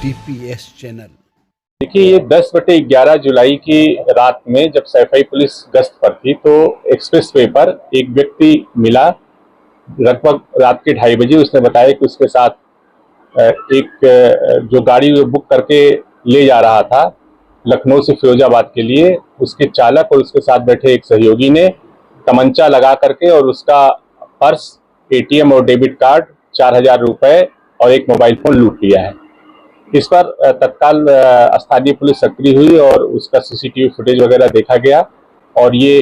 DPS channel. देखिए, ये 10/11 जुलाई की रात में जब सैफई पुलिस गश्त पर थी तो एक्सप्रेस वे पर एक व्यक्ति मिला। लगभग रात के 2:30 बजे उसने बताया कि उसके साथ एक जो गाड़ी बुक करके ले जा रहा था लखनऊ से फिरोजाबाद के लिए, उसके चालक और उसके साथ बैठे एक सहयोगी ने तमंचा लगा करके और उसका पर्स, एटीएम और डेबिट कार्ड, 4,000 रुपए और एक मोबाइल फोन लूट लिया है। इस पर तत्काल स्थानीय पुलिस सक्रिय हुई और उसका सीसीटीवी फुटेज वगैरह देखा गया और ये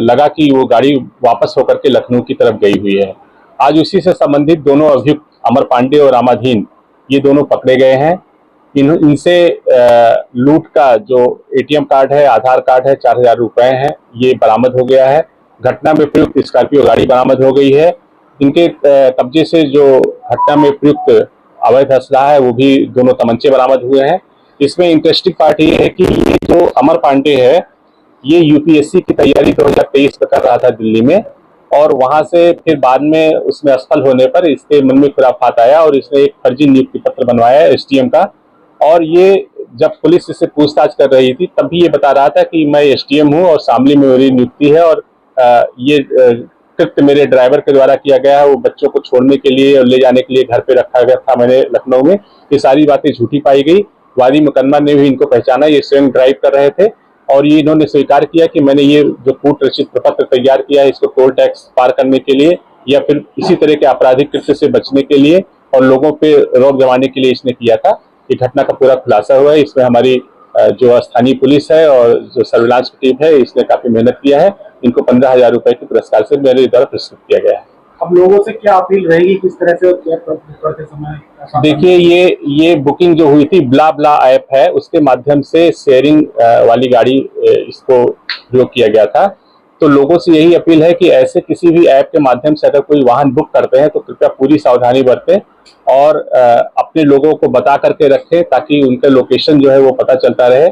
लगा कि वो गाड़ी वापस होकर के लखनऊ की तरफ गई हुई है। आज उसी से संबंधित दोनों अभियुक्त अमर पांडे और रामाधीन, ये दोनों पकड़े गए हैं। इनसे लूट का जो एटीएम कार्ड है, आधार कार्ड है, 4,000 रुपए हैं, ये बरामद हो गया है। घटना में प्रयुक्त स्कॉर्पियो गाड़ी बरामद हो गई है। इनके कब्जे से जो घटना में प्रयुक्त अवैध असला है वो भी दोनों तमंचे बरामद हुए हैं। इसमें इंटरेस्टिंग पार्ट ये है कि ये जो अमर पांडे है ये यूपीएससी की तैयारी 2023 में कर रहा था दिल्ली में, और वहां से फिर बाद में उसमें असफल होने पर इसके मन में खुराफात आया और इसने एक फर्जी नियुक्ति पत्र बनवाया एसडीएम का। और ये जब पुलिस इससे पूछताछ कर रही थी तब भी ये बता रहा था कि मैं एसडीएम हूँ और शामली में मेरी नियुक्ति है और ये कृत्य मेरे ड्राइवर के द्वारा किया गया है। वो बच्चों को छोड़ने के लिए और ले जाने के लिए घर पे रखा गया था मैंने लखनऊ में। ये सारी बातें झूठी पाई गई। वादी मुकदमा ने भी इनको पहचाना, ये स्वयं ड्राइव कर रहे थे और ये इन्होंने स्वीकार किया कि मैंने ये जो कूट रचित प्रपत्र तैयार किया है इसको टोल टैक्स पार करने के लिए या फिर इसी तरह के आपराधिक कृत्य से बचने के लिए और लोगों पे रौब जमाने के लिए इसने किया था। ये घटना का पूरा खुलासा हुआ है। इसमें हमारी जो स्थानीय पुलिस है और जो सर्विलांस की टीम है इसने काफी मेहनत किया है। इनको 15,000 रुपए के पुरस्कार से मेरे द्वारा पुरस्कृत किया गया है। अब लोगों से क्या अपील रहेगी, किस तरह से करते समय? देखिए, ये बुकिंग जो हुई थी ब्ला ब्ला ऐप है उसके माध्यम से शेयरिंग वाली गाड़ी इसको प्रयोग किया गया था। तो लोगों से यही अपील है कि ऐसे किसी भी ऐप के माध्यम से अगर कोई वाहन बुक करते हैं तो कृपया पूरी सावधानी बरतें और अपने लोगों को बता करके रखें ताकि उनका लोकेशन जो है वो पता चलता रहे।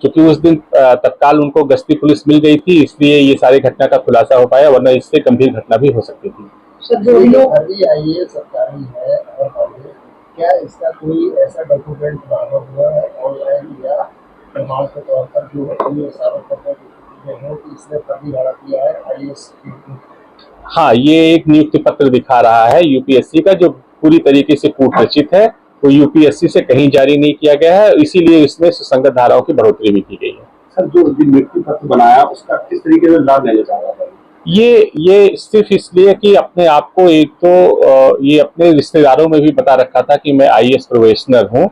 क्योंकि उस दिन तत्काल उनको गश्ती पुलिस मिल गई थी, इसलिए ये सारी घटना का खुलासा हो पाया, वरना इससे गंभीर घटना भी हो सकती थी। सर, जो लोग आईएएस सरकारी है और क्या इसका कोई ऐसा डॉक्यूमेंट बरामद हुआ है ऑनलाइन या प्रमाण के तौर पर जो है साबित करने की कि इसने फर्जी भाड़ा किया है आईएएस? हाँ, ये एक नियुक्ति पत्र दिखा रहा है यूपीएससी का जो पूरी तरीके से कूट रचित है। वो यूपीएससी से कहीं जारी नहीं किया गया है, इसीलिए इसमें सुसंगत धाराओं की बढ़ोतरी भी की गई है। सर, जो नियुक्ति पत्र बनाया उसका किस तरीके से लाभ लेना चाह रहा था? ये सिर्फ इसलिए कि अपने आप को एक तो ये अपने रिश्तेदारों में भी बता रखा था कि मैं आईएएस प्रोबेशनर हूँ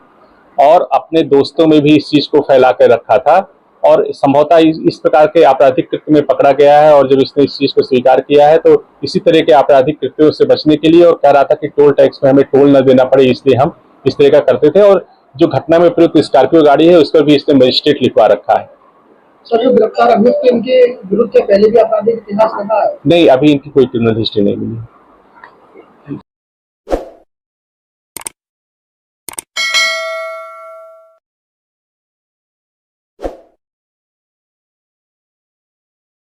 और अपने दोस्तों में भी इस चीज को फैला कर रखा था और संभवतः इस प्रकार के आपराधिक कृत्य में पकड़ा गया है। और जब इसने इस चीज को स्वीकार किया है तो इसी तरह के आपराधिक कृत्यों से बचने के लिए और कह रहा था कि टोल टैक्स में हमें टोल न देना पड़े, इसलिए हम इस तरह का करते थे। और जो घटना में प्रयुक्त स्कॉर्पियो गाड़ी है उस पर भी इसने मजिस्ट्रेट लिखवा रखा है। सर, जो गिरफ्तार अभियुक्त इनके विरुद्ध पहले भी आपराधिक इतिहास रहा है? नहीं, अभी इनकी कोई क्रिमिनल हिस्ट्री नहीं मिली।